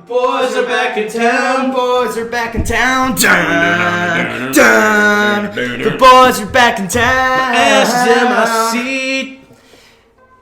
Boys are back in town. Boys are back in town. Dun, dun. The boys are back in town. My ass is in my seat.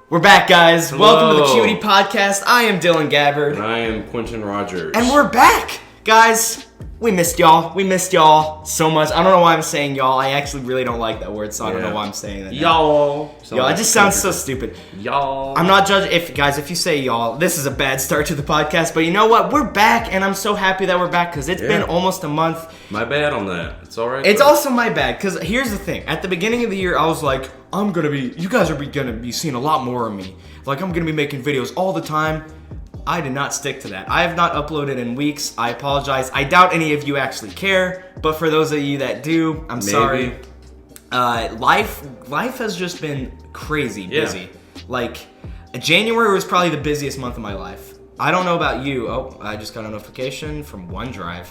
We're back, guys. Hello. Welcome to the Cutie Podcast. I am Dylan Gabbard. And I am Quentin Rogers. And we're back, guys. We missed y'all. We missed y'all so much. I don't know why I'm saying y'all. I actually really don't like that word, so I don't know why I'm saying that. Y'all. Y'all. It just sounds so stupid. Y'all. I'm not judging. If you say y'all, this is a bad start to the podcast. But you know what? We're back, and I'm so happy that we're back because it's been almost a month. My bad on that. It's all right. It's also my bad because here's the thing. At the beginning of the year, I was like, you guys are gonna be seeing a lot more of me. Like, I'm gonna be making videos all the time. I did not stick to that. I have not uploaded in weeks. I apologize. I doubt any of you actually care, but for those of you that do, I'm sorry. Life has just been crazy busy. Like, January was probably the busiest month of my life. I don't know about you. Oh, I just got a notification from OneDrive.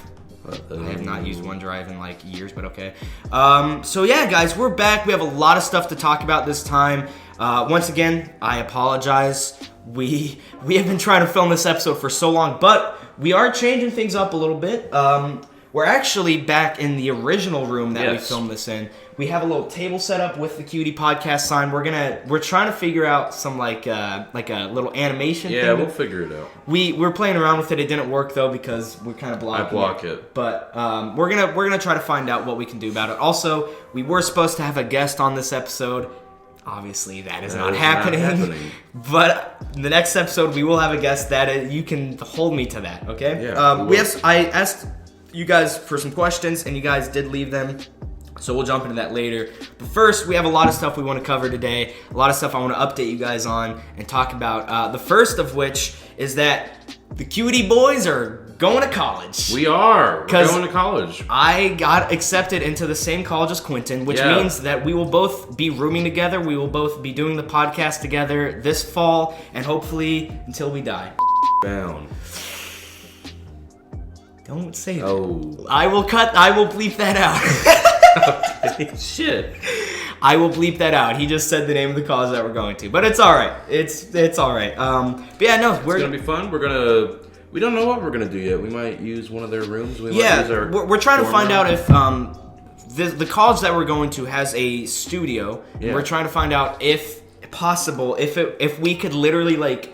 I have not used OneDrive in like years, but okay. So yeah, guys, we're back. We have a lot of stuff to talk about this time. Once again, I apologize. We have been trying to film this episode for so long, but we are changing things up a little bit. We're actually back in the original room that we filmed this in. We have a little table set up with the Cutie Podcast sign. We're trying to figure out some like a little animation thing. Yeah, we'll figure it out. We're playing around with it. It didn't work though because we're kind of blocking. I block it. But we're gonna try to find out what we can do about it. Also, we were supposed to have a guest on this episode. Obviously, that is not happening. But the next episode, we will have a guest. You can hold me to that, okay? Yeah. I asked you guys for some questions, and you guys did leave them. So we'll jump into that later. But first, we have a lot of stuff we want to cover today. A lot of stuff I want to update you guys on and talk about. The first of which is that the Cutie boys are going to college. We're going to college. I got accepted into the same college as Quentin, which means that we will both be rooming together. We will both be doing the podcast together this fall, and hopefully until we die. Down. Don't say that. Oh. I will bleep that out. Okay. Shit. I will bleep that out. He just said the name of the college that we're going to, but it's all right. It's all right. But yeah, no, it's gonna be fun. We don't know what we're gonna do yet. We might use one of their rooms. We're trying to find out if the college that we're going to has a studio. Yeah. We're trying to find out if possible if we could literally like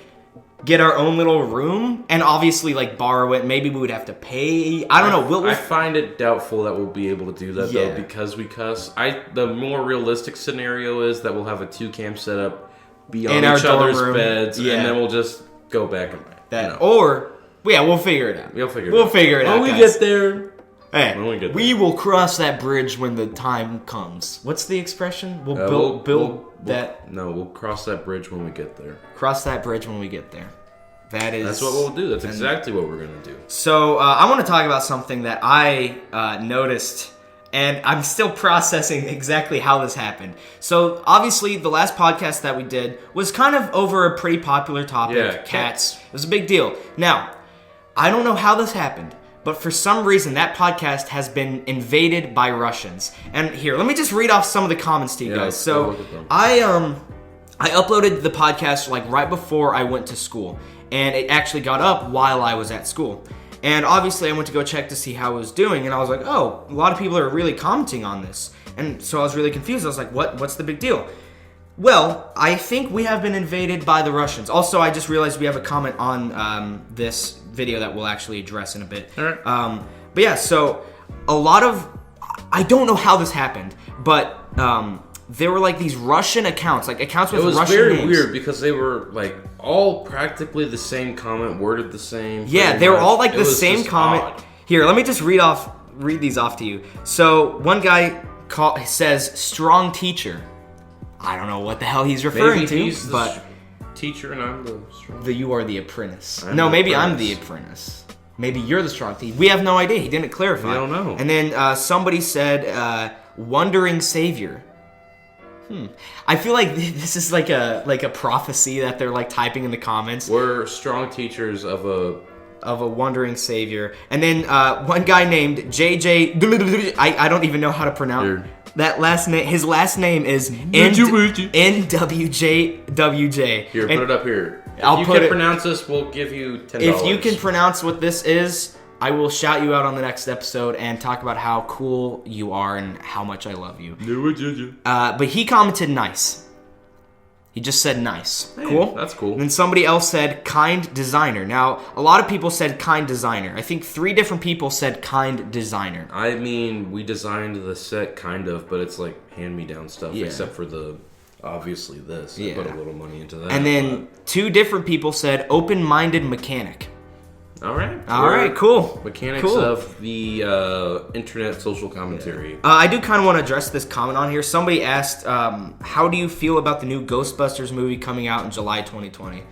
get our own little room and obviously like borrow it. Maybe we would have to pay. I don't know. I find it doubtful that we'll be able to do that though because we cuss. The more realistic scenario is that we'll have a 2-cam setup, be on each other's beds, and then we'll just go back and we'll figure it out. We'll figure it out. When we get there. Hey, we will cross that bridge when the time comes. What's the expression? We'll build that. No, we'll cross that bridge when we get there. Cross that bridge when we get there. That's what we'll do. That's exactly what we're going to do. So I want to talk about something that I noticed, and I'm still processing exactly how this happened. So obviously, the last podcast that we did was kind of over a pretty popular topic, cats. It was a big deal. Now, I don't know how this happened, but for some reason, that podcast has been invaded by Russians. And here, let me just read off some of the comments to you guys. So, I uploaded the podcast like right before I went to school, and it actually got up while I was at school. And obviously, I went to go check to see how it was doing, and I was like, oh, a lot of people are really commenting on this. And so I was really confused. I was like, what's the big deal? Well, I think we have been invaded by the Russians. Also, I just realized we have a comment on this video that we'll actually address in a bit. All right. But yeah, so I don't know how this happened, but there were like these Russian accounts, like accounts with Russian names. It was very weird because they were like all practically the same comment, worded the same. Yeah, they were all like the same comment. Odd. Here, let me just read these off to you. So one guy says strong teacher. I don't know what the hell he's referring to, but teacher and I'm the strong. You are the apprentice. Maybe I'm the apprentice. Maybe you're the strong teacher. We have no idea. He didn't clarify. We don't know. And then somebody said wandering savior. I feel like this is like a prophecy that they're like typing in the comments. We're strong teachers of a wandering savior. And then one guy named JJ. I don't even know how to pronounce that last name. His last name is NWJWJ. Here, put it up here. If you can pronounce this, we'll give you $10. If you can pronounce what this is, I will shout you out on the next episode and talk about how cool you are and how much I love you. But he commented nice. He just said nice. Hey, cool? That's cool. And then somebody else said kind designer. Now, a lot of people said kind designer. I think 3 different people said kind designer. I mean, we designed the set kind of, but it's like hand-me-down stuff, except for obviously this. I put a little money into that. And then 2 different people said open-minded mechanic. All right, cool. Mechanics of the internet social commentary. I do kind of want to address this comment on here. Somebody asked, how do you feel about the new Ghostbusters movie coming out in July 2020?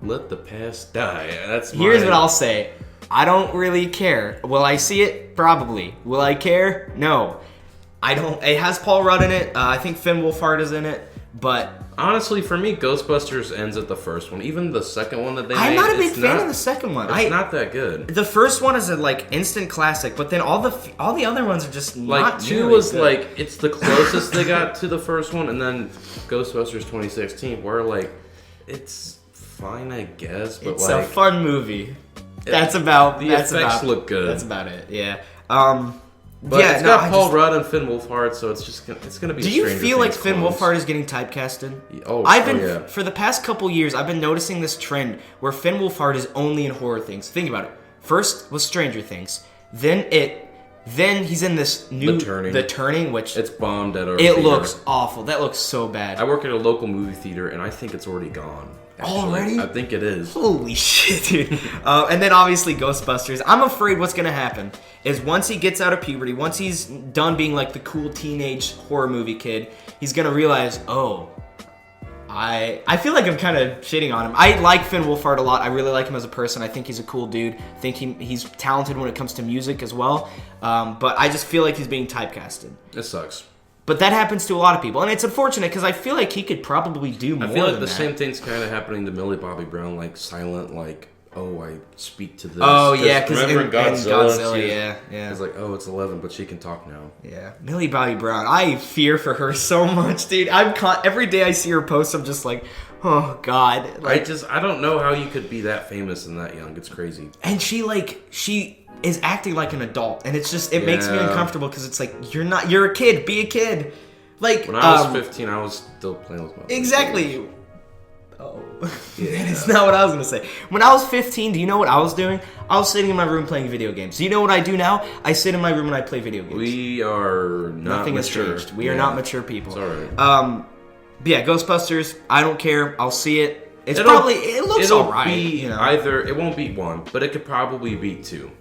Let the past die. Here's what I'll say. I don't really care. Will I see it? Probably. Will I care? No. I don't. It has Paul Rudd in it. I think Finn Wolfhard is in it. But honestly, for me, Ghostbusters ends at the first one. Even the second one that they made, I'm not a big fan of the second one. It's not that good. The first one is a instant classic, but then all the other ones are just not 2 really was good. it's the closest they got to the first one, and then Ghostbusters 2016, where it's fine, I guess, but it's a fun movie. The effects look good. That's about it. Yeah. But it's got Paul Rudd and Finn Wolfhard, so it's gonna be. Do you feel like Finn Wolfhard is getting typecasted? For the past couple years, I've been noticing this trend where Finn Wolfhard is only in horror things. Think about it. First was Stranger Things, then he's in this new The Turning, which it's bombed at our. It looks awful. That looks so bad. I work at a local movie theater, and I think it's already gone. Actually. Already? I think it is. Holy shit, dude. And then obviously Ghostbusters. I'm afraid what's going to happen is once he gets out of puberty, once he's done being the cool teenage horror movie kid, he's going to realize, I feel like I'm kind of shitting on him. I like Finn Wolfhard a lot. I really like him as a person. I think he's a cool dude. I think he's talented when it comes to music as well. But I just feel like he's being typecasted. It sucks. But that happens to a lot of people, and it's unfortunate because I feel like he could probably do more. I feel like the same thing's kind of happening to Millie Bobby Brown, silent, I speak to this. Oh yeah, because remember in Godzilla, yeah. It's it's 11, but she can talk now. Yeah, Millie Bobby Brown. I fear for her so much, dude. Every day I see her post, I'm just like, oh god. I don't know how you could be that famous and that young. It's crazy. And she is acting like an adult, and it's just makes me uncomfortable because it's you're a kid, be a kid. When I was 15, I was still playing with my exactly. Oh, that is not what I was gonna say. When I was 15, do you know what I was doing? I was sitting in my room playing video games. Do you know what I do now? I sit in my room and I play video games. We are not Nothing mature. has changed. We are not mature people. It's alright. But yeah, Ghostbusters. I don't care. I'll see it. It looks alright. It won't beat 1, but it could probably beat 2.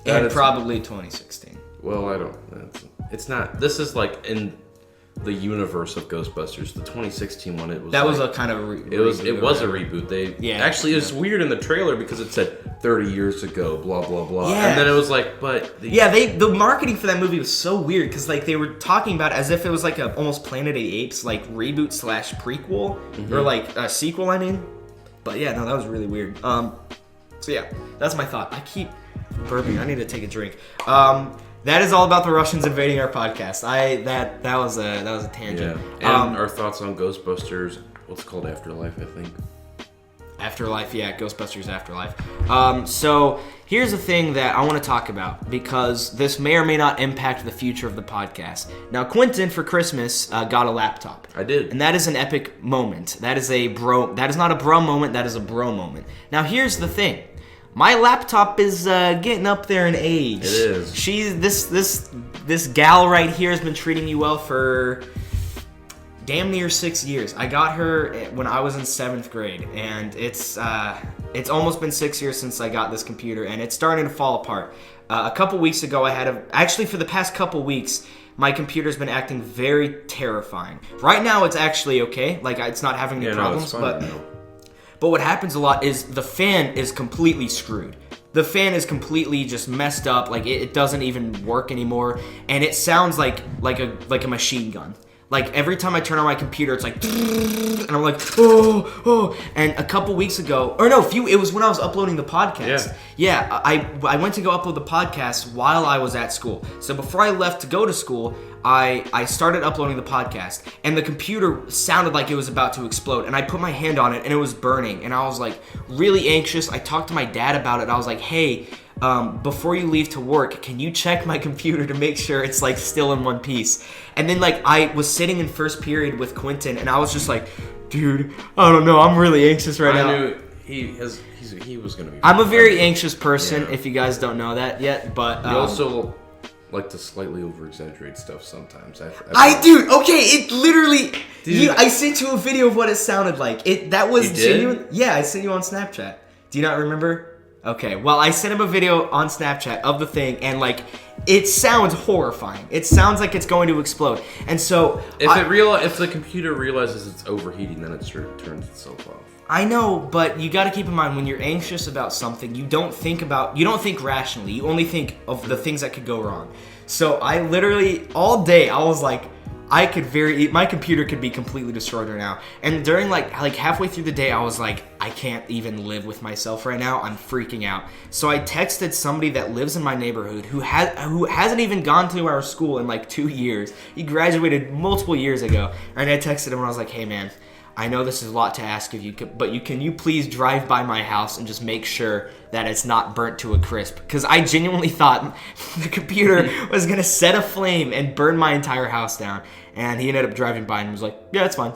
And probably 2016. Well, I don't. It's not. This is in the universe of Ghostbusters. The 2016 one, it was. That was a kind of a reboot. It was a reboot. Actually, it was weird in the trailer because it said 30 years ago, blah blah blah, and then it was the marketing for that movie was so weird because they were talking about it as if it was a almost Planet of the Apes reboot / prequel or a sequel. I mean, but yeah, no, that was really weird. So yeah, that's my thought. I keep burping. I need to take a drink. That is all about the Russians invading our podcast. That was a tangent. Yeah. And our thoughts on Ghostbusters. What's it called? Afterlife, I think. Afterlife, yeah, Ghostbusters Afterlife. So here's the thing that I want to talk about because this may or may not impact the future of the podcast. Now, Quentin for Christmas got a laptop. I did, and that is an epic moment. That is not a bro moment. That is a bro moment. Now, here's the thing. My laptop is getting up there in age. It is. This gal right here has been treating me well for damn near 6 years. I got her when I was in 7th grade, and it's almost been 6 years since I got this computer, and it's starting to fall apart. A couple weeks ago, actually for the past couple weeks, my computer's been acting very terrifying. Right now, it's actually okay. It's not having any problems, but what happens a lot is the fan is completely screwed. The fan is completely just messed up. It doesn't even work anymore, and it sounds like a machine gun. Like, every time I turn on my computer, it's like, and I'm like, oh. And a couple weeks ago, it was when I was uploading the podcast. Yeah, I went to go upload the podcast while I was at school. So before I left to go to school, I started uploading the podcast, and the computer sounded like it was about to explode, and I put my hand on it, and it was burning, and I was like really anxious. I talked to my dad about it. I was like, hey, before you leave to work, can you check my computer to make sure it's like still in one piece? And then like I was sitting in first period with Quentin, and I was just like, dude, I don't know, I'm really anxious right now. I knew he was gonna be. I'm a very anxious person, if you guys don't know that yet, but you also like to slightly over-exaggerate stuff sometimes. Dude, okay, it literally. Dude, I sent you a video of what it sounded like. That was genuine. Yeah, I sent you on Snapchat. Do you not remember? Okay, well, I sent him a video on Snapchat of the thing, and like, it sounds horrifying. It sounds like it's going to explode. And so if the computer realizes it's overheating, then it turns itself off. I know, but you got to keep in mind, when you're anxious about something, you don't think rationally. You only think of the things that could go wrong. So I literally all day I was like, my computer could be completely destroyed right now. And during like halfway through the day, I was like, I can't even live with myself right now. I'm freaking out. So I texted somebody that lives in my neighborhood who hasn't even gone to our school in like 2 years. He graduated multiple years ago. And I texted him and I was like, hey man, I know this is a lot to ask of you, but can you please drive by my house and just make sure that it's not burnt to a crisp? Because I genuinely thought the computer was going to set aflame and burn my entire house down. And he ended up driving by and was like, yeah, it's fine.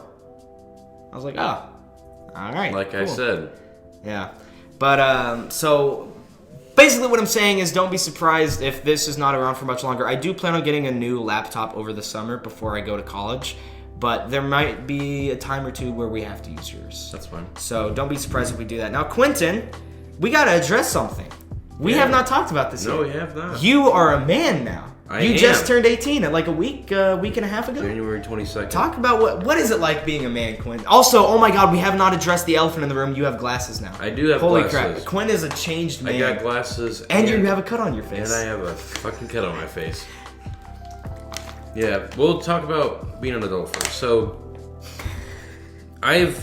I was like, oh, all right. Like cool. I said. Yeah. But, so basically what I'm saying is don't be surprised if this is not around for much longer. I do plan on getting a new laptop over the summer before I go to college. But there might be a time or two where we have to use yours. That's fine. So don't be surprised if we do that. Now, Quentin, we got to address something. We have not talked about this yet. No, we have not. You are a man now. You just turned 18 like a week and a half ago. January 22nd. Talk about what is it like being a man, Quentin? Also, oh my God, we have not addressed the elephant in the room. You have glasses now. I do have glasses. Holy crap. Quentin is a changed man. I got glasses. And you have a cut on your face. And I have a fucking cut on my face. Yeah, we'll talk about being an adult first. So, I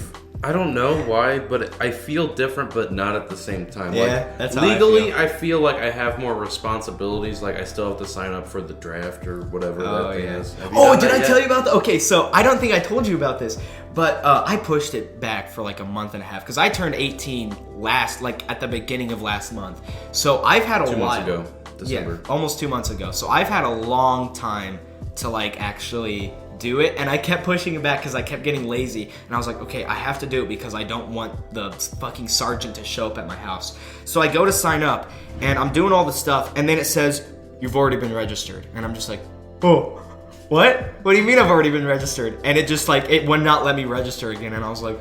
don't know why, but I feel different, but not at the same time. Yeah, like, that's how legally, I feel like I have more responsibilities. Like, I still have to sign up for the draft or whatever that thing is. Did I tell you about that? Okay, so I don't think I told you about this, but I pushed it back for like a month and a half because I turned 18 at the beginning of last month. So I've had 2 months ago, December. Yeah, almost 2 months ago. So I've had a long time to like actually do it, and I kept pushing it back because I kept getting lazy, and I was like, okay, I have to do it because I don't want the fucking sergeant to show up at my house. So I go to sign up, and I'm doing all the stuff, and then it says, you've already been registered, and I'm just like, oh, what do you mean I've already been registered? And it just like, it would not let me register again, and I was like,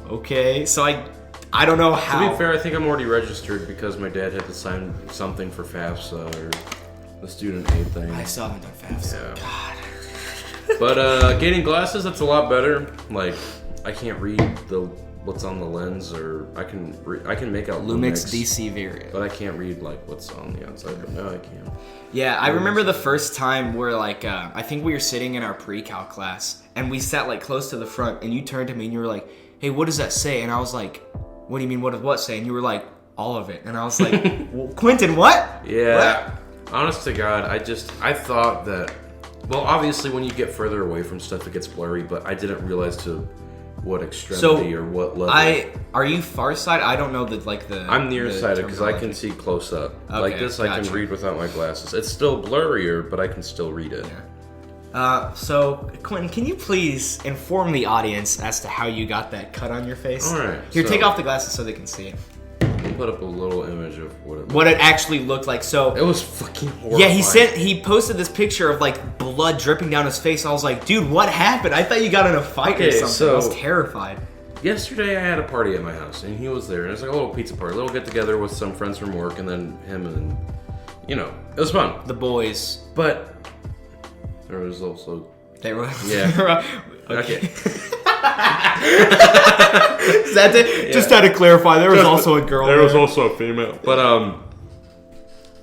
okay. So I don't know how. To be fair, I think I'm already registered because my dad had to sign something for FAFSA or the student aid thing. I still haven't done FAFSA. Yeah. God. But getting glasses, that's a lot better. Like, I can't read what's on the lens, or I can make out Lumix DC variant, but I can't read like what's on the outside. But no, I can. Yeah, I remember the first time where like I think we were sitting in our pre-cal class, and we sat like close to the front, and you turned to me and you were like, "Hey, what does that say?" And I was like, "What do you mean? What does what say?" And you were like, "All of it." And I was like, well, "Quentin, what?" Yeah. What? Honest to God, I thought that. Well, obviously, when you get further away from stuff, it gets blurry. But I didn't realize to what extremity or what level. Are you far sighted? I don't know the. I'm nearsighted because I can see close up. Okay, like this, gotcha. I can read without my glasses. It's still blurrier, but I can still read it. Yeah. So, Quentin, can you please inform the audience as to how you got that cut on your face? All right. Here, take off the glasses so they can see it. We'll put up a little image of what it actually looked like. So it was fucking horrifying. Yeah, he posted this picture of like blood dripping down his face. I was like, dude, what happened? I thought you got in a fight or something. So I was terrified. Yesterday I had a party at my house and he was there. And it was like a little pizza party, a little get together with some friends from work, and then him, and it was fun. The boys, but there was also yeah. Okay. Is that it? Yeah. Just had to clarify. There was also a girl. There was also a female. But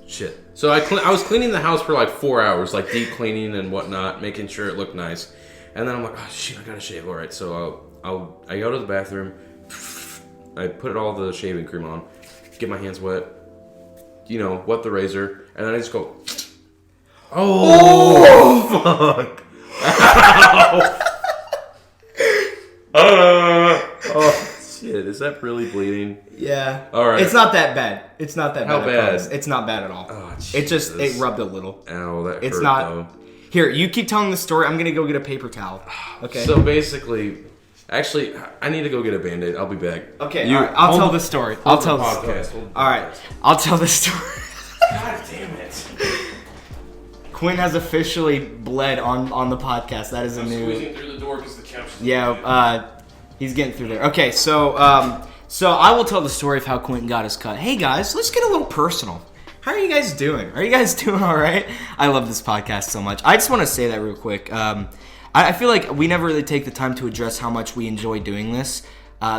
shit. So I was cleaning the house for like 4 hours, like deep cleaning and whatnot, making sure it looked nice. And then I'm like, oh shit, I gotta shave. All right, so I go to the bathroom. I put all the shaving cream on, get my hands wet, wet the razor, and then I just go, fuck. Oh shit, is that really bleeding? Yeah. All right. It's not that bad. How bad? It's not bad at all. Oh, it rubbed a little. Ow, that it's hurt, not. though. Here, you keep telling the story. I'm gonna go get a paper towel. Okay. So basically, actually, I need to go get a Band-Aid. I'll be back. Okay. All right, I'll tell the story. I'll tell the story. All right. I'll tell the story. God damn it. Quinn has officially bled on the podcast. That is a new. Squeezing through the door because the couch. Yeah. He's getting through there. Okay. So I will tell the story of how Quentin got his cut. Hey guys, let's get a little personal. How are you guys doing? Are you guys doing all right? I love this podcast so much. I just want to say that real quick. I feel like we never really take the time to address how much we enjoy doing this.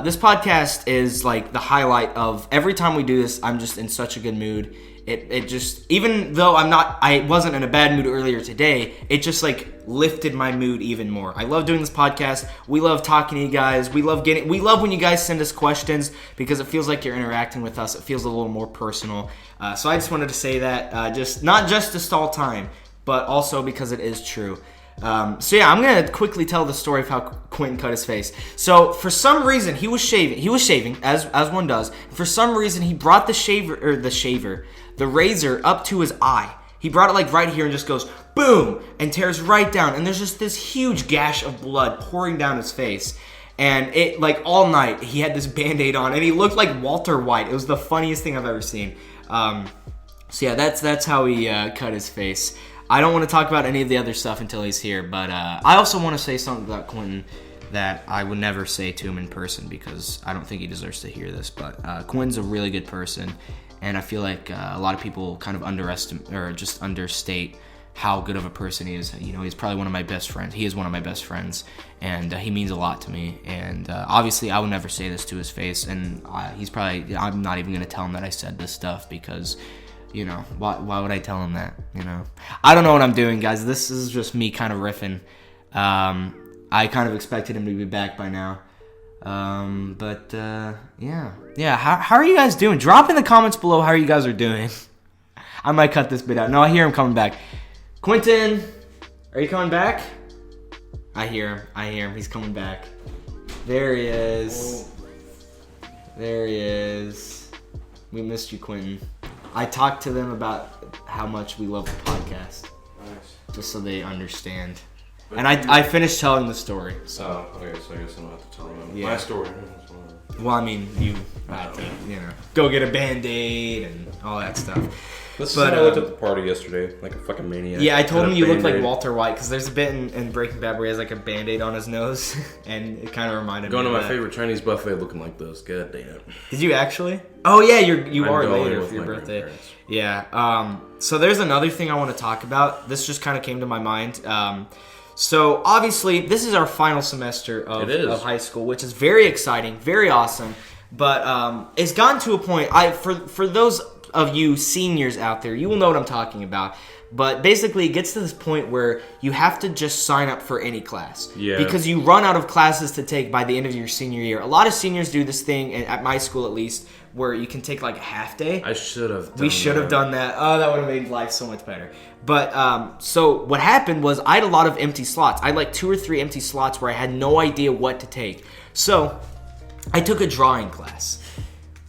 This podcast is like the highlight of every time we do this. I'm just in such a good mood. It just, even though I wasn't in a bad mood earlier today, it just like lifted my mood even more. I love doing this podcast. We love talking to you guys. We love when you guys send us questions because it feels like you're interacting with us. It feels a little more personal. So I just wanted to say that, not just to stall time, but also because it is true. So yeah, I'm gonna quickly tell the story of how Quentin cut his face. So for some reason he was shaving as one does. For some reason he brought the razor up to his eye. He brought it like right here and just goes boom and tears right down. And there's just this huge gash of blood pouring down his face. And it like all night he had this Band-Aid on and he looked like Walter White. It was the funniest thing I've ever seen. So yeah, that's how he cut his face. I don't want to talk about any of the other stuff until he's here, but I also want to say something about Quentin that I would never say to him in person because I don't think he deserves to hear this, but Quentin's a really good person, and I feel like a lot of people kind of underestimate or just understate how good of a person he is. He's probably one of my best friends. He is one of my best friends, and he means a lot to me, and obviously I would never say this to his face, and I'm not even going to tell him that I said this stuff because... why would I tell him that? I don't know what I'm doing, guys. This is just me kind of riffing. I kind of expected him to be back by now. Yeah. How are you guys doing? Drop in the comments below how you guys are doing. I might cut this bit out. No, I hear him coming back. Quentin, are you coming back? I hear him. He's coming back. There he is. There he is. We missed you, Quentin. I talked to them about how much we love the podcast. Nice. Just so they understand. But and I finished telling the story. So. Okay, so I guess I'm going to have to tell them my story. Well, I mean, you have to, go get a Band-Aid and all that stuff. I looked at the party yesterday like a fucking maniac. Yeah, I told him you look like Walter White because there's a bit in Breaking Bad where he has like a Band-Aid on his nose, and it kind of reminded me of that. Going to my favorite Chinese buffet looking like this. God damn. Did you actually? Oh yeah, you are later for your birthday. Yeah. So there's another thing I want to talk about. This just kind of came to my mind. So obviously this is our final semester of high school, which is very exciting, very awesome. But it's gotten to a point. For those of you seniors out there, you will know what I'm talking about. But basically, it gets to this point where you have to just sign up for any class. Yeah. Because you run out of classes to take by the end of your senior year. A lot of seniors do this thing, at my school at least, where you can take like a half day. We should have done that. Oh, that would have made life so much better. But so what happened was I had a lot of empty slots. I had like 2 or 3 empty slots where I had no idea what to take. So I took a drawing class.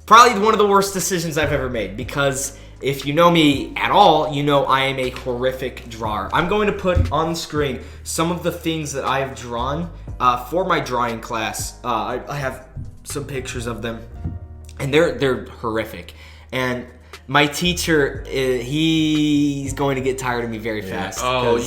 Probably one of the worst decisions I've ever made because if you know me at all, you know I am a horrific drawer. I'm going to put on the screen some of the things that I have drawn for my drawing class. I have some pictures of them, and they're horrific. And my teacher, he's going to get tired of me very fast. So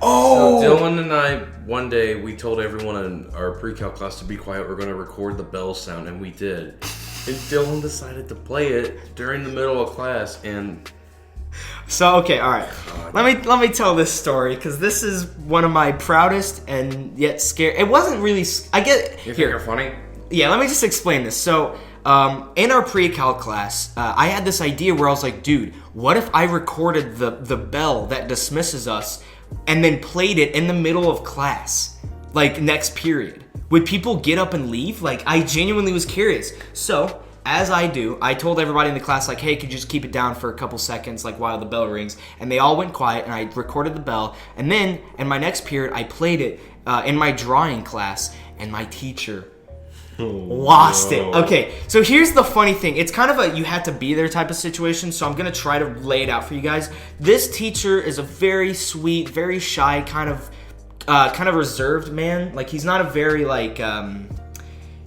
Dylan and I, one day, we told everyone in our pre-cal class to be quiet. We're going to record the bell sound, and we did. And Dylan decided to play it during the middle of class, and so okay, all right. Let me tell this story because this is one of my proudest and yet scary. It wasn't really. I get you think you're funny. Yeah, let me just explain this. So, in our pre-cal class, I had this idea where I was like, dude, what if I recorded the bell that dismisses us and then played it in the middle of class, like next period. Would people get up and leave? Like, I genuinely was curious. So, as I do, I told everybody in the class, like, hey, could you just keep it down for a couple seconds, like, while the bell rings? And they all went quiet, and I recorded the bell. And then, in my next period, I played it in my drawing class, and my teacher lost it. Okay, so here's the funny thing. It's kind of a you have to be there type of situation, so I'm going to try to lay it out for you guys. This teacher is a very sweet, very shy, kind of reserved man. Like, he's not a very, like,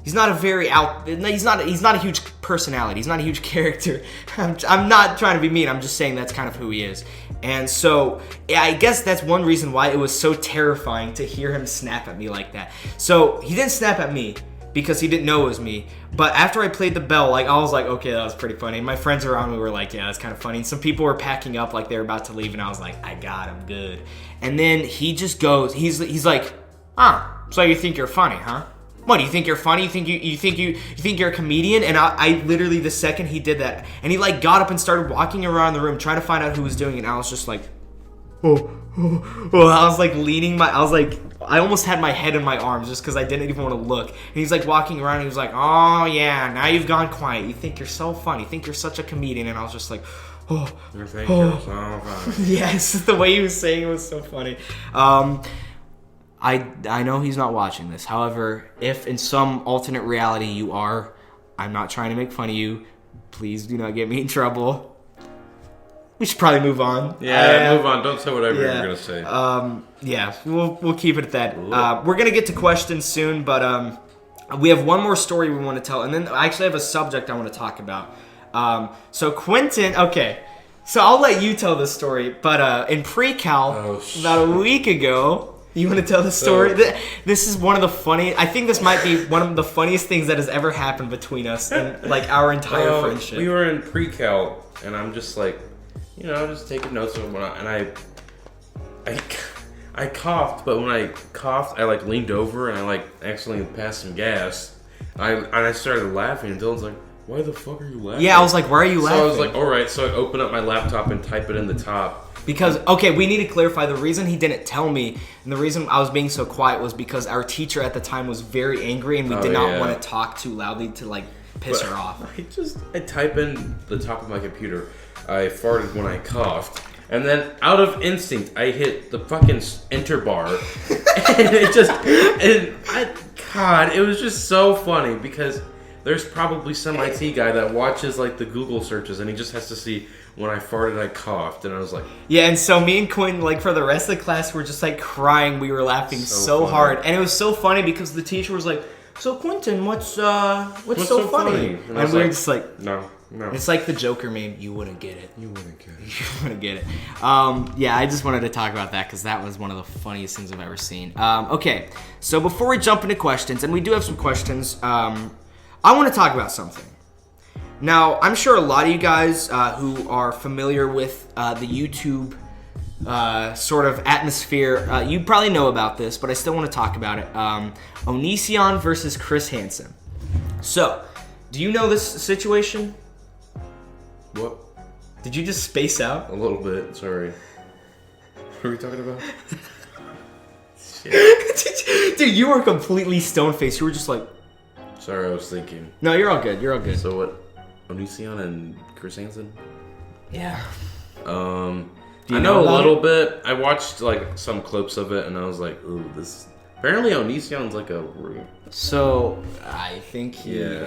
he's not a huge personality. He's not a huge character. I'm not trying to be mean. I'm just saying that's kind of who he is. And so, yeah, I guess that's one reason why it was so terrifying to hear him snap at me like that. So, he didn't snap at me because he didn't know it was me. But after I played the bell, like, I was like, okay, that was pretty funny. My friends around me were like, yeah, that's kind of funny. And some people were packing up like they were about to leave, and I was like, I got him good. And then he just goes, he's like, so you think you're funny, huh? What, do you think you're funny? You think you're a comedian? And I literally, the second he did that, and he like got up and started walking around the room trying to find out who was doing it, and I was just like, I was like I almost had my head in my arms just because I didn't even want to look. And he's like walking around, and he was like, oh yeah, now you've gone quiet. You think you're so funny. You think you're such a comedian. And I was just like, you're so funny. Yes, the way he was saying it was so funny. I know he's not watching this. However, if in some alternate reality you are, I'm not trying to make fun of you. Please do not get me in trouble. We should probably move on. Yeah, move on. Don't say whatever you're gonna say. Yeah, we'll keep it at that. We're gonna get to questions soon, but we have one more story we want to tell, and then I actually have a subject I want to talk about. So Quentin, okay. So I'll let you tell this story, but in pre-cal, about a week ago, you want to tell the story? This is one of the funny. I think this might be one of the funniest things that has ever happened between us in like our entire friendship. We were in pre-cal, and I'm just like, just taking notes of when I coughed, but when I coughed, I like leaned over and I like accidentally passed some gas. I started laughing, and Dylan's like, "Why the fuck are you laughing?" Yeah, I was like, "Why are you laughing?" So I was like, "All right." So I open up my laptop and type it in the top. Because, okay, we need to clarify, the reason he didn't tell me, and the reason I was being so quiet was because our teacher at the time was very angry, and we did not want to talk too loudly to, like, piss her off. I type in the top of my computer, I farted when I coughed, and then out of instinct, I hit the fucking enter bar, and it was just so funny, because there's probably some IT guy that watches, like, the Google searches, and he just has to see, when I farted, I coughed, and I was like... Yeah, and so me and Quentin, like, for the rest of the class, were just, like, crying. We were laughing so hard. And it was so funny because the teacher was like, so, Quentin, what's so funny? And we were just like... No. It's like the Joker meme. You wouldn't get it. Yeah, I just wanted to talk about that because that was one of the funniest things I've ever seen. Okay, so before we jump into questions, and we do have some questions, I want to talk about something. Now, I'm sure a lot of you guys who are familiar with the YouTube sort of atmosphere, you probably know about this, but I still want to talk about it. Onision versus Chris Hansen. So, do you know this situation? What? Did you just space out? A little bit, sorry. What are we talking about? Shit. Dude, you were completely stone-faced. You were just like... Sorry, I was thinking. No, you're all good. So what? Onision and Chris Hansen? Yeah. I know a little bit. I watched like some clips of it, and I was like, "Ooh, this." Apparently, Onision's like a. So I think he. Yeah.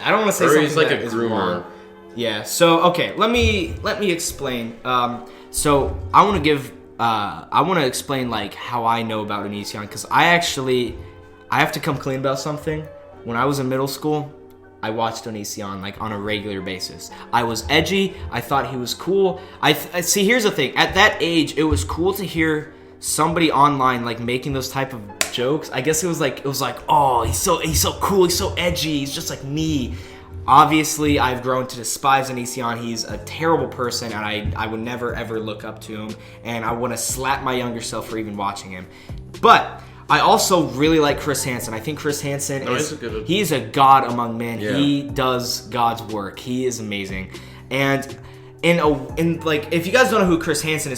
I don't want to say or something he's like that a is groomer. wrong. Yeah. So okay, let me explain. So I want to give. I want to explain like how I know about Onision because I have to come clean about something. When I was in middle school, I watched Onision like on a regular basis. I was edgy. I thought he was cool. I see. Here's the thing. At that age, it was cool to hear somebody online like making those type of jokes. I guess it was like, oh, he's so cool. He's so edgy. He's just like me. Obviously, I've grown to despise Onision. He's a terrible person, and I would never ever look up to him. And I want to slap my younger self for even watching him. But I also really like Chris Hansen. I think Chris Hansen he's a god among men. Yeah. He does God's work. He is amazing. And like, if you guys don't know who Chris Hansen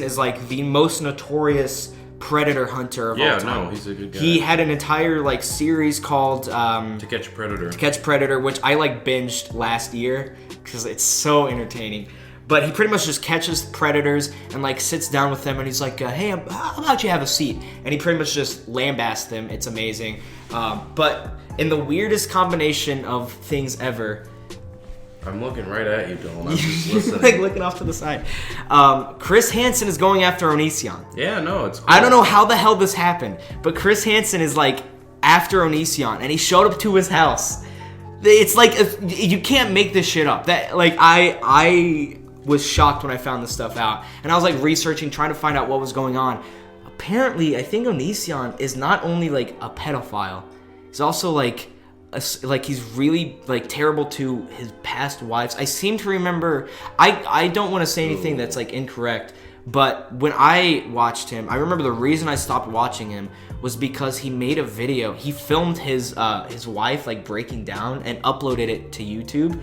is like the most notorious predator hunter of all time. Yeah, no, he's a good guy. He had an entire like series called To Catch a Predator. To Catch Predator, which I like binged last year because it's so entertaining. But he pretty much just catches predators and like sits down with them and he's like, hey, how about you have a seat? And he pretty much just lambasts them. It's amazing. But in the weirdest combination of things ever, I'm looking right at you, Dylan. I'm just listening. like looking off to the side. Chris Hansen is going after Onision. Yeah, no, it's cool. I don't know how the hell this happened, but Chris Hansen is like after Onision, and he showed up to his house. It's like you can't make this shit up. That like I was shocked when I found this stuff out, and I was like researching, trying to find out what was going on. Apparently, I think Onision is not only like a pedophile, he's also like he's really like terrible to his past wives. I seem to remember. I don't want to say anything that's like incorrect, but when I watched him, I remember the reason I stopped watching him was because he made a video. He filmed his wife like breaking down and uploaded it to YouTube,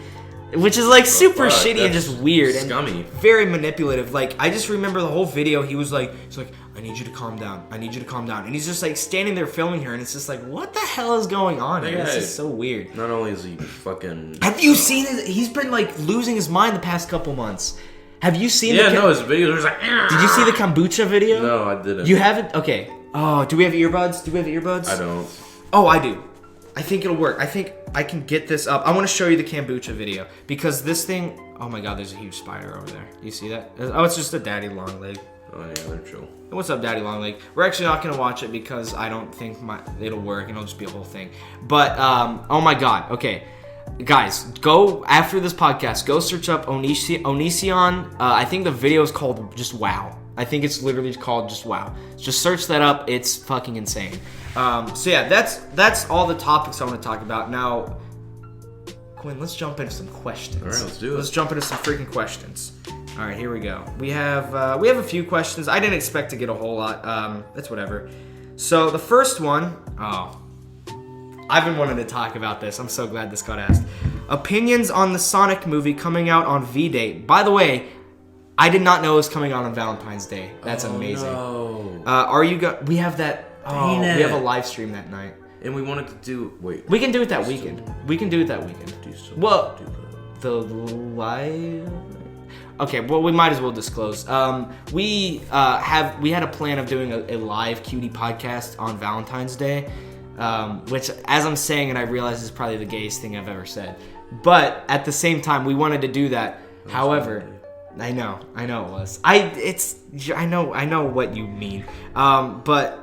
which is like super shitty and just weird scummy. And very manipulative. Like I just remember the whole video. He's like, I need you to calm down. I need you to calm down. And he's just like standing there filming her, and it's just like, what the hell is going on here? This is so weird. Not only is he fucking. Have you seen it? He's been like losing his mind the past couple months. Have you seen? Yeah, no, his videos are just like. Did you see the kombucha video? No, I didn't. You haven't? Okay. Oh, do we have earbuds? I don't. Oh, I do. I think it'll work. I think I can get this up. I want to show you the kombucha video because this thing. Oh my god, there's a huge spider over there. You see that? Oh, it's just a daddy long leg. Oh yeah, they're chill. What's up, Daddy Long Leg? We're actually not gonna watch it because I don't think it'll work and it'll just be a whole thing. But oh my god, okay, guys, go after this podcast. Go search up Onision. I think the video is called just Wow. I think it's literally called just Wow. Just search that up. It's fucking insane. So yeah, that's all the topics I want to talk about now. Quinn, let's jump into some questions. All right, let's do it. Let's jump into some freaking questions. All right, here we go. We have a few questions. I didn't expect to get a whole lot. That's whatever. So the first one, I've been wanting to talk about this. I'm so glad this got asked. Opinions on the Sonic movie coming out on V-Day. By the way, I did not know it was coming out on Valentine's Day. That's amazing. No. We have that. Oh, we have a live stream that night. And we wanted to do. Wait. We can do it that weekend. We can do it that weekend. Well, the live. Okay, well, we might as well disclose. We had a plan of doing a live cutie podcast on Valentine's Day, which, as I'm saying it, I realize is probably the gayest thing I've ever said. But at the same time, we wanted to do that. However, I know it was. I know what you mean. But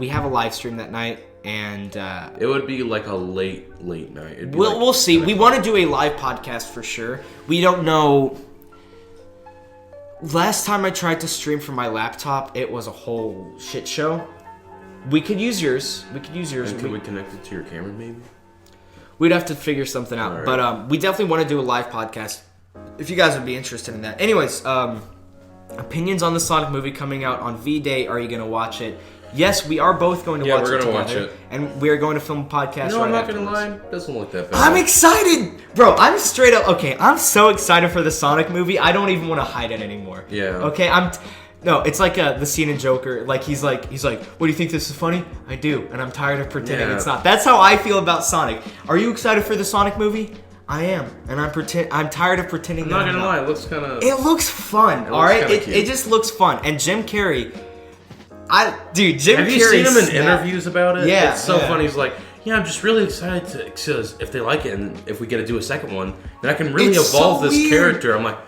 we have a live stream that night. And it would be like a late night. We'll see. We want to do a live podcast for sure. We don't know. Last time I tried to stream from my laptop, it was a whole shit show. We could use yours. And could we connect it to your camera, maybe? We'd have to figure something out. Right. But we definitely want to do a live podcast if you guys would be interested in that. Anyways, opinions on the Sonic movie coming out on V-Day. Are you going to watch it? Yes, we are both going to watch it together. Yeah, we're going to watch it. And we're going to film a podcast right afterwards. No, I'm not going to lie. It doesn't look that bad. I'm excited! Bro, I'm straight up... Okay, I'm so excited for the Sonic movie, I don't even want to hide it anymore. Yeah. Okay, No, it's like the scene in Joker. Like, he's like, what, do you think this is funny? I do, and I'm tired of pretending it's not. That's how I feel about Sonic. Are you excited for the Sonic movie? I am, and I'm tired of pretending I'm not going to lie, it looks kind of... It looks fun, alright? It just looks fun. And Jim Carrey... Jim Carrey. Have you seen him in interviews about it? Yeah. It's so funny. He's like, I'm just really excited because if they like it and if we get to do a second one, then I can really evolve this character. I'm like,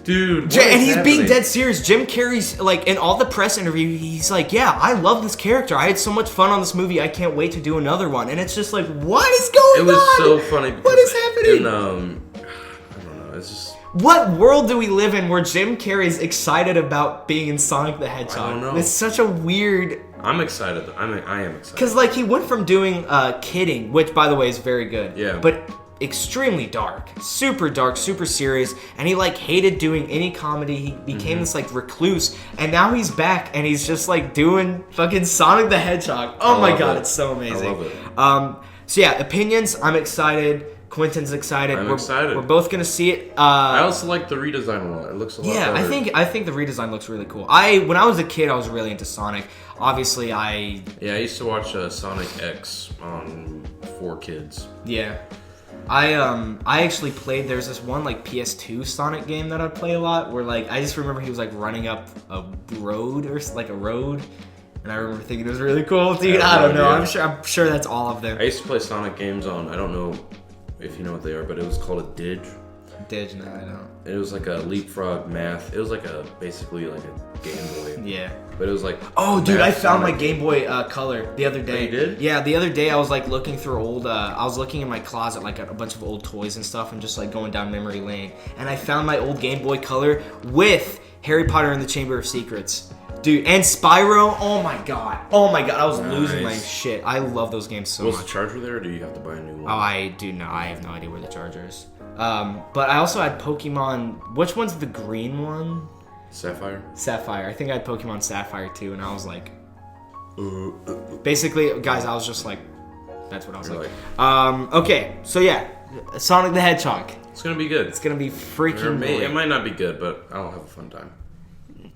dude, and he's being dead serious. Jim Carrey's like in all the press interview, he's like, yeah, I love this character. I had so much fun on this movie. I can't wait to do another one. And it's just like, what is going on? It was so funny. What is happening? And, I don't know. It's just. What world do we live in where Jim Carrey's excited about being in Sonic the Hedgehog? I don't know. It's such a weird... I'm excited. I am excited. Because, like, he went from doing Kidding, which, by the way, is very good. Yeah. But extremely dark, super serious, and he, like, hated doing any comedy. He became this, like, recluse, and now he's back, and he's just, like, doing fucking Sonic the Hedgehog. Oh, my God, it's so amazing. I love it. So, yeah, opinions, I'm excited. Quentin's excited. I'm excited. We're both gonna see it. I also like the redesign a lot. It looks a lot better. I think the redesign looks really cool. When I was a kid, I was really into Sonic. Obviously, I used to watch Sonic X on 4Kids. Yeah. I actually played, there's this one like PS2 Sonic game that I'd play a lot where like I just remember he was like running up a road or like a road, and I remember thinking it was really cool, dude. I don't know. I'm sure that's all of them. I used to play Sonic games on, I don't know if you know what they are, but it was called a Dig. No, I don't. It was like a leapfrog math. It was like basically like a Game Boy. Yeah. But it was like... Oh, dude, I found my Game Boy Color the other day. Oh, you did? Yeah, the other day I was like looking through old... I was looking in my closet like a bunch of old toys and stuff and just like going down memory lane. And I found my old Game Boy Color with Harry Potter and the Chamber of Secrets. Dude, and Spyro. Oh my god. I was losing my shit. I love those games so much. Was the charger there, or do you have to buy a new one? Oh, I do not. I have no idea where the charger is. But I also had Pokemon. Which one's the green one? Sapphire. I think I had Pokemon Sapphire too, and I was like, basically, guys, I was just like, that's what I was like. Okay, so yeah, Sonic the Hedgehog. It's gonna be good. It's gonna be freaking great. It might not be good, but I'll have a fun time.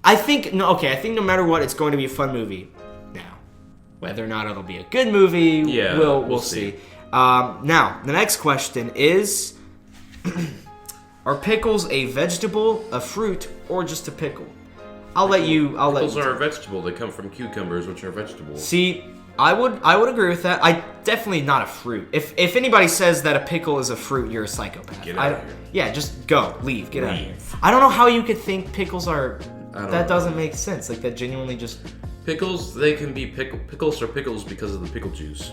I think no matter what, it's going to be a fun movie. Now, whether or not it'll be a good movie, we'll see. Now, the next question is. Are pickles a vegetable, a fruit, or just a pickle? Pickles are a vegetable. They come from cucumbers, which are vegetables. See, I would agree with that. Definitely not a fruit. If anybody says that a pickle is a fruit, you're a psychopath. Get out of here. Yeah, just go, leave, get out of here. I don't know how you could think pickles are. That doesn't make sense. Like that genuinely just. Pickles, they can be pickles are pickles because of the pickle juice.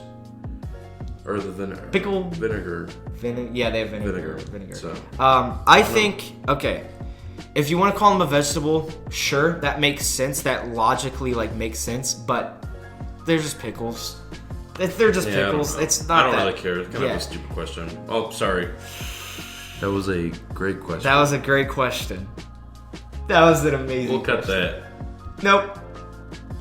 Or the vinegar. Vinegar. Yeah, they have vinegar. So, I think, okay, if you want to call them a vegetable, sure, that makes sense. That logically, like, makes sense. But they're just pickles. They're just pickles. It's not I don't really care. It's kind of a stupid question. Oh, sorry. That was a great question. That was a great question. That was an amazing We'll cut that. Nope.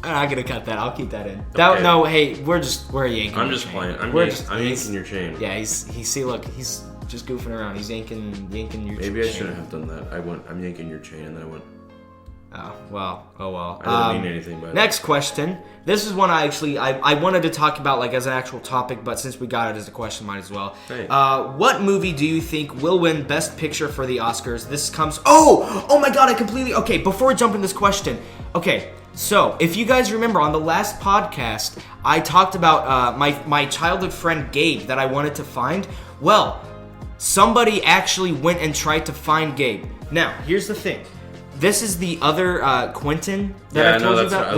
I'm not gonna cut that. I'll keep that in. Okay. No, hey, we're yanking. I'm just playing. I'm yanking your chain. Yeah, he's just goofing around. He's yanking your chain. Maybe I shouldn't have done that. I'm yanking your chain, and then I went. Oh well. I didn't mean anything by that. Next question. This is one I wanted to talk about like as an actual topic, but since we got it as a question, might as well. Hey. What movie do you think will win Best Picture for the Oscars? This comes. Oh my God! Okay, before we jump in this question. Okay. So, if you guys remember on the last podcast, I talked about my childhood friend Gabe that I wanted to find. Well, somebody actually went and tried to find Gabe. Now, here's the thing. This is the other Quentin that I told you about,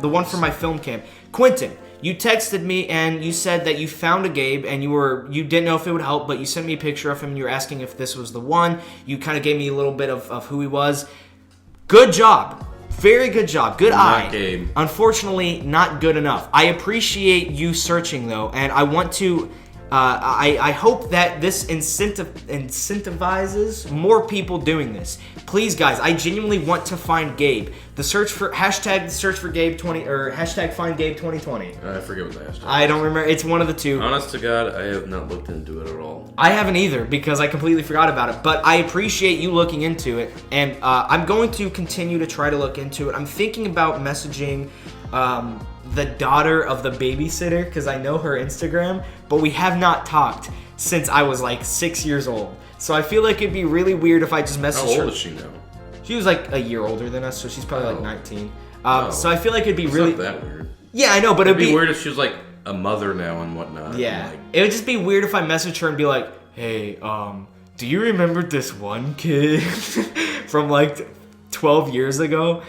the one from my film camp. Quentin, you texted me and you said that you found a Gabe and you didn't know if it would help, but you sent me a picture of him and you were asking if this was the one. You kind of gave me a little bit of who he was. Good job. Very good job. Good eye. Gabe. Unfortunately, not good enough. I appreciate you searching, though, and I want to... I hope that this incentivizes more people doing this. Please, guys, I genuinely want to find Gabe. The search for Gabe 20 or hashtag find Gabe 2020. I forget what the hashtag. I don't remember. It's one of the two. Honest to God, I have not looked into it at all. I haven't either because I completely forgot about it. But I appreciate you looking into it, and I'm going to continue to try to look into it. I'm thinking about messaging. The daughter of the babysitter because I know her Instagram, but we have not talked since I was like 6 years old. So I feel like it'd be really weird if I just messaged her. How old is she now? She was like a year older than us, so she's probably like 19. So I feel like it'd be really not that weird. Yeah, I know, but it'd be weird if she was like a mother now and whatnot. Yeah, it would just be weird if I messaged her and be like, "Hey, do you remember this one kid from like 12 years ago?"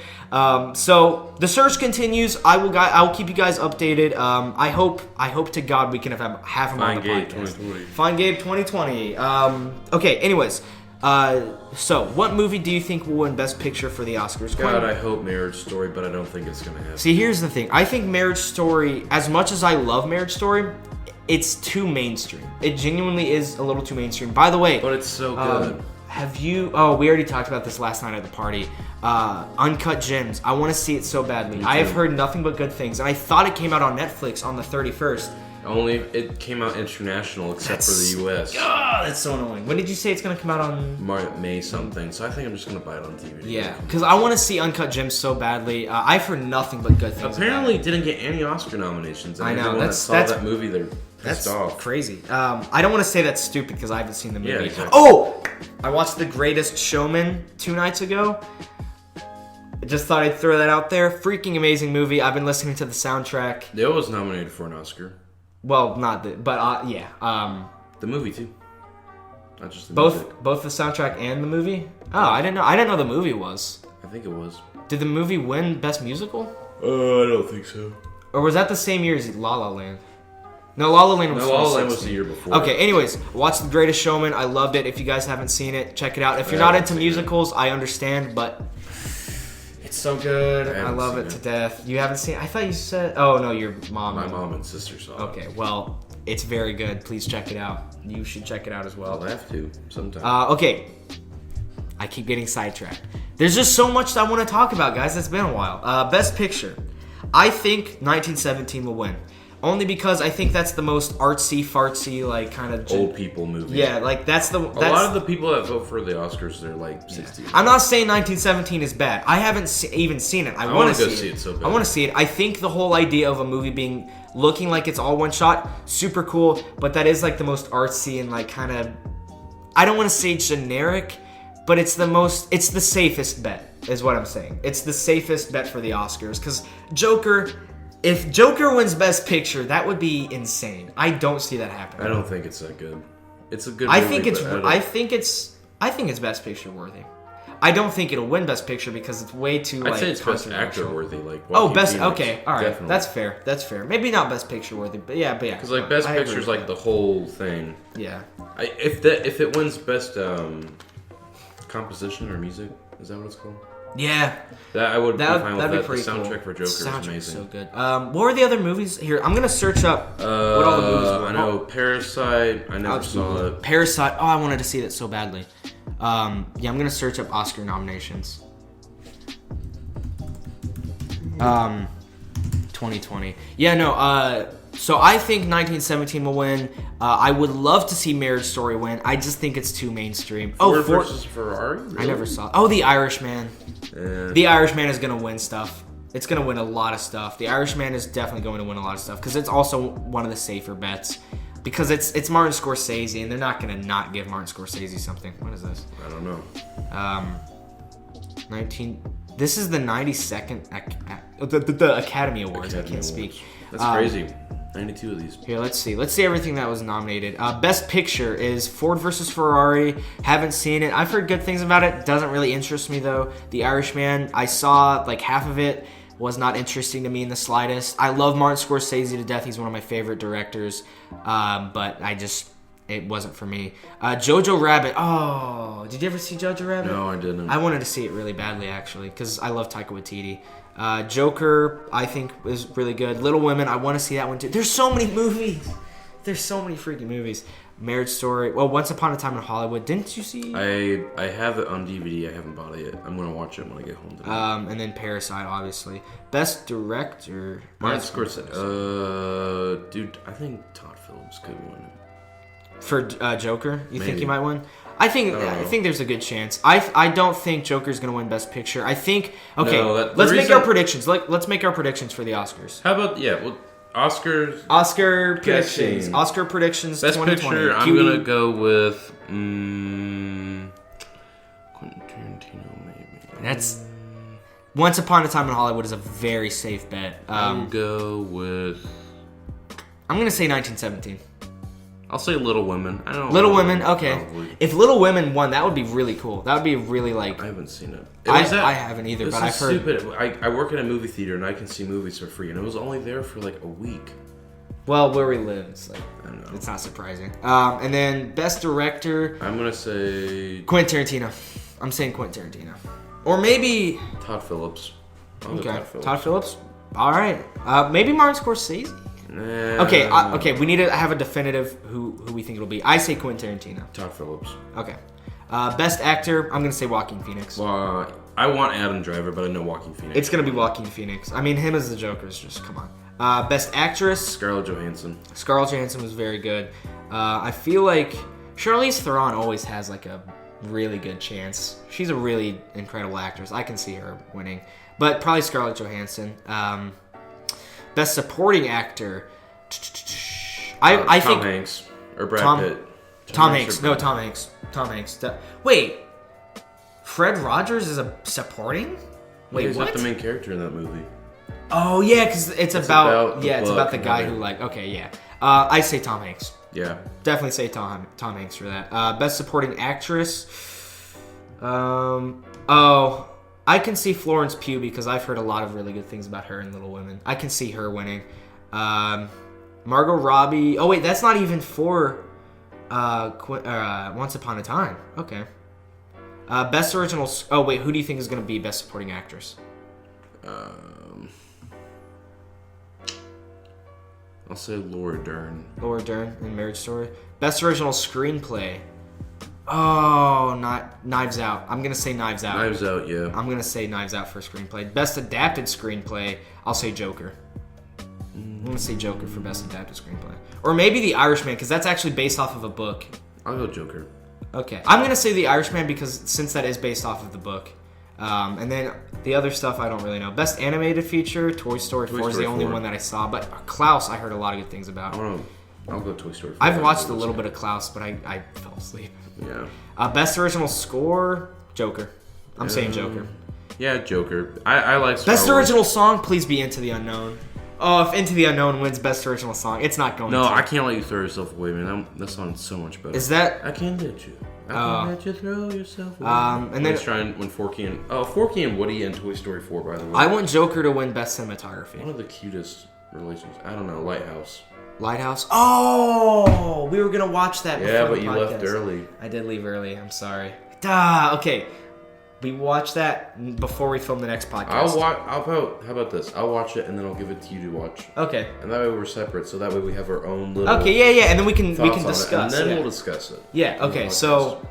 So the search continues. I'll keep you guys updated. I hope to God we can have him on the podcast. Find Gabe 2020. Okay. Anyways, so what movie do you think will win Best Picture for the Oscars? God, I hope Marriage Story, but I don't think it's gonna happen. See, here's the thing. I think Marriage Story, as much as I love Marriage Story, it's too mainstream. It genuinely is a little too mainstream. By the way, but it's so good. Have you... Oh, we already talked about this last night at the party. Uncut Gems. I want to see it so badly. I have heard nothing but good things. And I thought it came out on Netflix on the 31st. Only it came out international except for the U.S. Oh, that's so annoying. When did you say it's gonna come out on? May something. So I think I'm just gonna buy it on DVD. Yeah, because I want to see Uncut Gems so badly. I've heard nothing but good things. Apparently, didn't get any Oscar nominations. And I know. Everyone that saw that movie, they're pissed off. Crazy. I don't want to say that's stupid because I haven't seen the movie. Yeah, exactly. Oh, I watched The Greatest Showman 2 nights ago. I just thought I'd throw that out there. Freaking amazing movie. I've been listening to the soundtrack. It was nominated for an Oscar. Well, not the, but yeah. The movie too. Not just the both the soundtrack and the movie. Oh, I didn't know the movie was. I think it was. Did the movie win Best Musical? I don't think so. Or was that the same year as La La Land? No, La La Land was 2016. La La Land was the year before. Okay, anyways, watch The Greatest Showman. I loved it. If you guys haven't seen it, check it out. If you're not into musicals, I understand, but it's so good. I love it to death. You haven't seen it? I thought you said... Oh, no, your mom. My mom and sister saw it. Okay, well, it's very good. Please check it out. You should check it out as well. I'll have to sometime. Okay. I keep getting sidetracked. There's just so much that I want to talk about, guys. It's been a while. Best Picture. I think 1917 will win. Only because I think that's the most artsy, fartsy, like kind of old people movie. Yeah, like that's a lot of the people that vote for the Oscars, they're like 60. I'm not saying 1917 is bad. I haven't even seen it. I want to see it so bad. I want to see it. I think the whole idea of a movie looking like it's all one shot, super cool. But that is like the most artsy and like kind of, I don't want to say generic, but it's the safest bet is what I'm saying. It's the safest bet for the Oscars because Joker. If Joker wins Best Picture, that would be insane. I don't see that happening. I don't think it's that good. It's a good movie. I think it's Best Picture worthy. I don't think it'll win Best Picture because it's way too I'd say it's Best Actor worthy. Like Best. Okay, all right, definitely. That's fair. Maybe not Best Picture worthy, but yeah. Because like Best Picture is like the whole thing. Yeah. If it wins Best Composition or Music, is that what it's called? Yeah, that I would be fine with that'd that. Be pretty the soundtrack cool. for Joker is amazing. So good. What were the other movies here? I'm gonna search up what all the movies were. I know Parasite. I never saw it. Parasite. Oh, I wanted to see that so badly. Yeah, I'm gonna search up Oscar nominations. 2020. Yeah, no. So I think 1917 will win. I would love to see Marriage Story win. I just think it's too mainstream. Ford versus Ferrari? Really? I never saw it. Oh, The Irishman. The Irishman is going to win stuff. It's going to win a lot of stuff. The Irishman is definitely going to win a lot of stuff because it's also one of the safer bets. Because it's Martin Scorsese, and they're not going to not give Martin Scorsese something. What is this? I don't know. This is the 92nd the Academy Awards. I can't speak. That's crazy. 92 of these. Here, let's see. Let's see everything that was nominated. Best Picture is Ford versus Ferrari. Haven't seen it. I've heard good things about it. Doesn't really interest me, though. The Irishman, I saw like half of it. Was not interesting to me in the slightest. I love Martin Scorsese to death. He's one of my favorite directors. But it wasn't for me. Jojo Rabbit. Oh, did you ever see Jojo Rabbit? No, I didn't. I wanted to see it really badly, actually, because I love Taika Waititi. Joker, I think, is really good. Little Women, I want to see that one, too. There's so many movies. There's so many freaking movies. Marriage Story. Well, Once Upon a Time in Hollywood. Didn't you see? I have it on DVD. I haven't bought it yet. I'm going to watch it when I get home tonight. And then Parasite, obviously. Best Director. Martin Scorsese. Dude, I think Todd Phillips could win. For Joker? You think Maybe. he might win? I think there's a good chance. I don't think Joker's going to win Best Picture. I think... Okay, let's make our predictions. Let's make our predictions for the Oscars. How about... Yeah, well... Oscar predictions. Oscar predictions. Best 2020. Picture. I'm gonna go with Quentin Tarantino, maybe. That's Once Upon a Time in Hollywood is a very safe bet. I'll go with. I'm gonna say 1917. I'll say Little Women. I don't know. Little Women. Okay. Probably. If Little Women won, that would be really cool. That would be really like. I haven't seen it. I haven't either, but I've heard. Stupid. I work in a movie theater and I can see movies for free, and it was only there for like a week. Well, where we live, it's like I know. It's not surprising. And then Best Director. I'm gonna say Quentin Tarantino. I'm saying Quentin Tarantino, or maybe Todd Phillips. Okay, Todd Phillips. All right. Maybe Martin Scorsese. Nah. Okay. We need to have a definitive who we think it'll be. I say Quentin Tarantino. Todd Phillips. Okay. Best actor, I'm gonna say Joaquin Phoenix. Well, I want Adam Driver, but I know Joaquin Phoenix. It's gonna be Joaquin Phoenix. I mean, him as the Joker is just come on. Best Actress. Scarlett Johansson. Scarlett Johansson was very good. I feel like Charlize Theron always has like a really good chance. She's a really incredible actress. I can see her winning. But probably Scarlett Johansson. Best Supporting Actor. I think Tom Hanks or Brad Pitt. Tom Hanks. No, Tom Hanks. Tom Hanks. Wait. Fred Rogers is a supporting? Wait, He's what? not the main character in that movie. Oh, yeah, because it's about the guy right? who, like, okay, yeah. I say Tom Hanks. Yeah. Definitely say Tom Hanks for that. Best Supporting Actress. I can see Florence Pugh because I've heard a lot of really good things about her in Little Women. I can see her winning. Margot Robbie. Oh, wait, that's not even for Once Upon a Time. Okay. Best Original... Oh, wait, who do you think is going to be Best Supporting Actress? I'll say Laura Dern. Laura Dern in Marriage Story. Best Original Screenplay. Oh, not Knives Out. I'm going to say Knives Out. Knives Out, yeah. I'm going to say Knives Out for Screenplay. Best Adapted Screenplay, I'll say Joker. I'm going to say Joker for Best Adapted Screenplay. Or maybe The Irishman, because that's actually based off of a book. I'll go Joker. Okay. I'm going to say The Irishman because since that is based off of the book. And then the other stuff I don't really know. Best Animated Feature, Toy Story 4 is the only one that I saw. But Klaus, I heard a lot of good things about. I'll go Toy Story 4. I've watched a little bit of Klaus, but I fell asleep. Yeah. Best Original Score, Joker. I'm saying Joker. Yeah, Joker. I like Star Best Wars. Original Song, please be Into the Unknown. Oh, if Into the Unknown wins Best Original Song, it's not going to. No, I can't let you throw yourself away, man. That song's so much better. Is that... I can't let you. I can't let you throw yourself away. And then... when Forky and Woody in Toy Story 4, by the way. I want Joker to win Best Cinematography. One of the cutest relations. I don't know, Lighthouse. Lighthouse? Oh! We were going to watch that before Yeah, but the you podcast. left early. I did leave early. I'm sorry. Okay. We watched that before we film the next podcast. How about this? I'll watch it and then I'll give it to you to watch. Okay. And that way we're separate, so that way we have our own little. Okay, yeah, and then we can discuss. And then we'll discuss it. Yeah. Okay. So,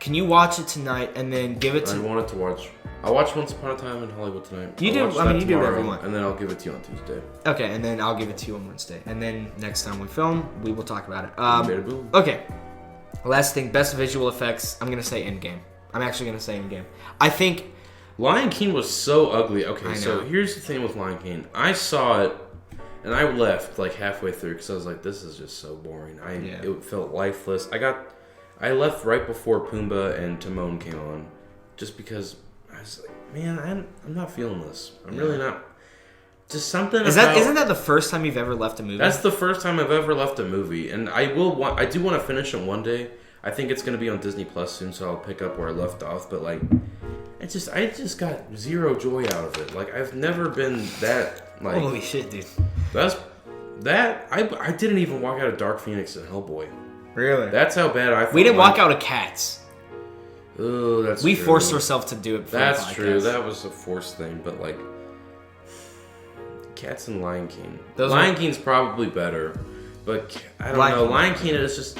can you watch it tonight and then give it to? I wanted to watch. I'll watch Once Upon a Time in Hollywood tonight. You do whatever you want. And then I'll give it to you on Tuesday. Okay, and then I'll give it to you on Wednesday. And then next time we film, we will talk about it. Okay. Last thing, best visual effects. I'm gonna say Endgame. I'm actually gonna say Endgame. I think Lion King was so ugly. Okay, so here's the thing with Lion King. I saw it, and I left like halfway through because I was like, "This is just so boring." It felt lifeless. I left right before Pumbaa and Timon came on, just because I was like, "Man, I'm not feeling this. I'm really not." Just something. Isn't that the first time you've ever left a movie? That's the first time I've ever left a movie, and I do want to finish it one day. I think it's gonna be on Disney Plus soon, so I'll pick up where I left off. But like, I just got zero joy out of it. Like I've never been that like. Holy shit, dude! I didn't even walk out of Dark Phoenix and Hellboy. Really? That's how bad I felt. We didn't walk out of Cats. Oh, that's we true. forced ourselves to do it. For that's true. That was a forced thing, but like, Cats and Lion King. Lion King's probably better, but I don't know. Lion King is just.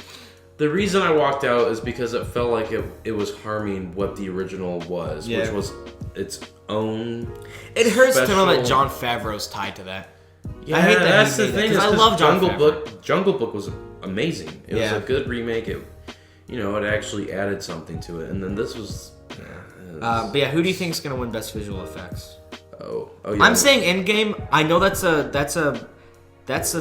The reason I walked out is because it felt like it was harming what the original was, which was its own. It hurts to know that Jon Favreau's tied to that. Yeah, I hate that. That's the thing. I love Jungle Book. Jungle Book was amazing. It was a good remake. It actually added something to it, and then this was. But yeah, who do you think is gonna win Best Visual Effects? Oh yeah. I'm saying Endgame. I know that's a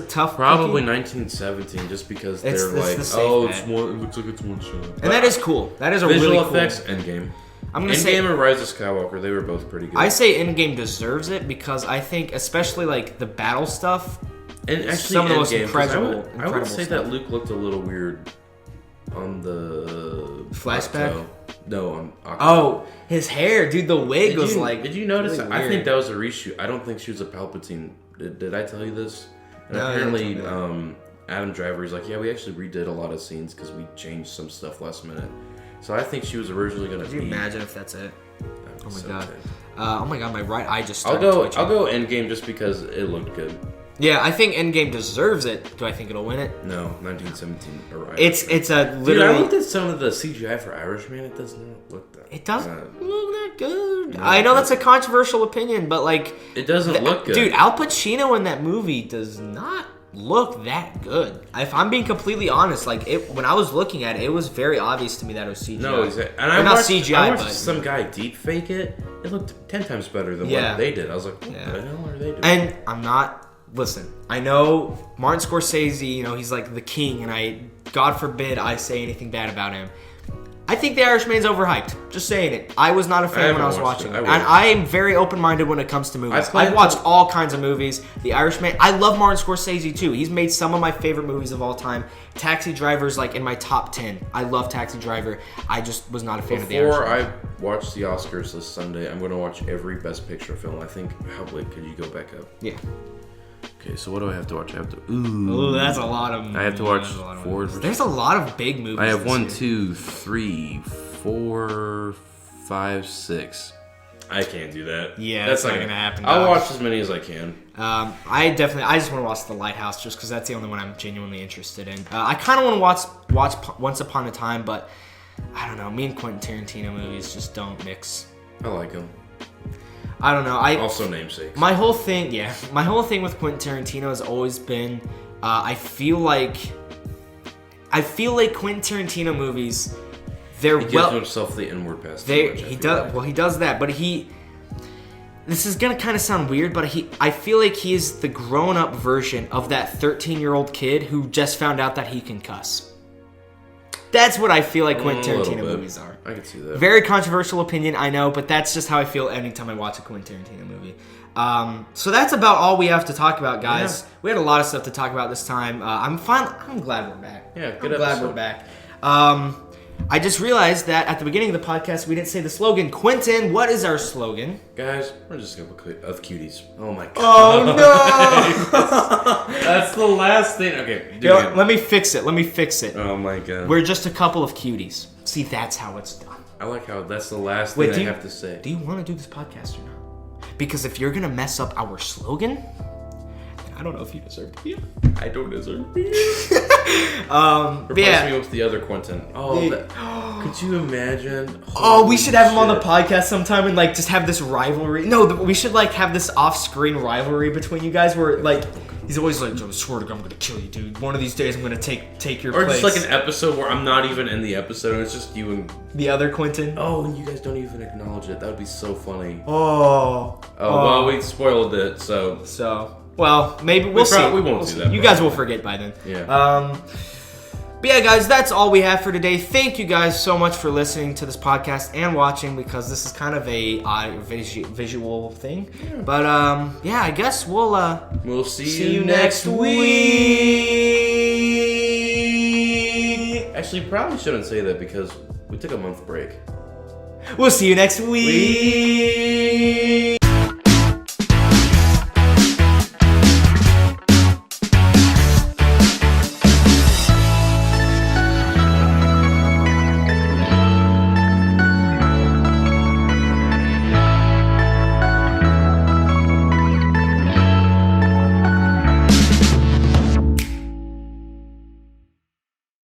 tough. Probably 1917, just because they're like, it looks like it's one shot. And that is cool. That is a visual really cool. effects. Endgame. I'm gonna say Endgame and Rise of Skywalker. They were both pretty good. I say Endgame deserves it because I think, especially like the battle stuff, and actually some of the most incredible. I would say that Luke looked a little weird on the flashback. Octo. No, on Octo. Oh, his hair, dude. The wig was like. Did you notice? Really I think that was a reshoot. I don't think she was a Palpatine. Did I tell you this? And apparently, Adam Driver's like, yeah, we actually redid a lot of scenes because we changed some stuff last minute. So I think she was originally going to be... Can you imagine if that's it? Oh my god. Good. Oh my god, my right eye just I'll started twitching. go Endgame just because it looked good. Yeah, I think Endgame deserves it. Do I think it'll win it? No, 1917. Or It's a literally. Dude, I looked at some of the CGI for Irishman. It does not look that. It doesn't look that good. I know that's a controversial opinion, but like, it doesn't look good. Dude, Al Pacino in that movie does not look that good. If I'm being completely honest, like when I was looking at it, it was very obvious to me that it was CGI. No, exactly. And I watched some guy deep fake it. It looked 10 times better than what they did. I was like, what the hell are they doing? And I'm not. Listen, I know Martin Scorsese. You know, he's like the king, and God forbid I say anything bad about him. I think The Irishman's overhyped. Just saying it. I was not a fan when I was watching it. And I am very open-minded when it comes to movies. I've watched all kinds of movies. The Irishman. I love Martin Scorsese, too. He's made some of my favorite movies of all time. Taxi Driver's like in my top 10. I love Taxi Driver. I just was not a fan of The Irishman. Before I watch the Oscars this Sunday, I'm going to watch every Best Picture film. I think, how big could you go back up? Yeah. Okay, so what do I have to watch? I have to. Ooh, that's a lot of. I have to watch Ford. There's a lot of big movies. I have 1, 2, 3, 4, 5, 6. I can't do that. Yeah, that's not gonna happen. I'll watch as many as I can. I just want to watch The Lighthouse just because that's the only one I'm genuinely interested in. I kind of want to watch Once Upon a Time, but I don't know. Me and Quentin Tarantino movies just don't mix. I like them. I don't know. Also namesakes. My whole thing with Quentin Tarantino has always been, I feel like Quentin Tarantino movies, he gives himself the inward pass. He does that, but this is gonna kind of sound weird, but I feel like he is the grown-up version of that 13-year-old kid who just found out that he can cuss. That's what I feel like Quentin Tarantino movies are. I can see that. Very controversial opinion, I know, but that's just how I feel anytime I watch a Quentin Tarantino movie. So that's about all we have to talk about, guys. Yeah. We had a lot of stuff to talk about this time. I'm glad we're back. Yeah, good episode. Glad we're back. I just realized that at the beginning of the podcast, we didn't say the slogan. Quentin, what is our slogan? Guys, we're just going to of cuties. Oh, my God. Oh, no! That's the last thing. Okay, let me fix it. Oh, my God. We're just a couple of cuties. See, that's how it's done. I like how that's the last thing I have to say. Do you want to do this podcast or not? Because if you're going to mess up our slogan, I don't know if you deserve to be here. I don't deserve to be here. Replace me with the other Quentin. Could you imagine? We should have him on the podcast sometime and like just have this rivalry. No, we should like have this off-screen rivalry between you guys where like he's always like, I swear to God, I'm gonna kill you, dude. One of these days I'm gonna take your place. Or just like an episode where I'm not even in the episode and it's just you and the other Quentin. Oh, and you guys don't even acknowledge it. That would be so funny. Well, we spoiled it, so. Well, maybe we'll see. We won't do that. You guys will forget by then. Yeah. But yeah, guys, that's all we have for today. Thank you guys so much for listening to this podcast and watching because this is kind of a visual thing. Yeah. But yeah, I guess we'll see you next week. Actually, probably shouldn't say that because we took a month break. We'll see you next week.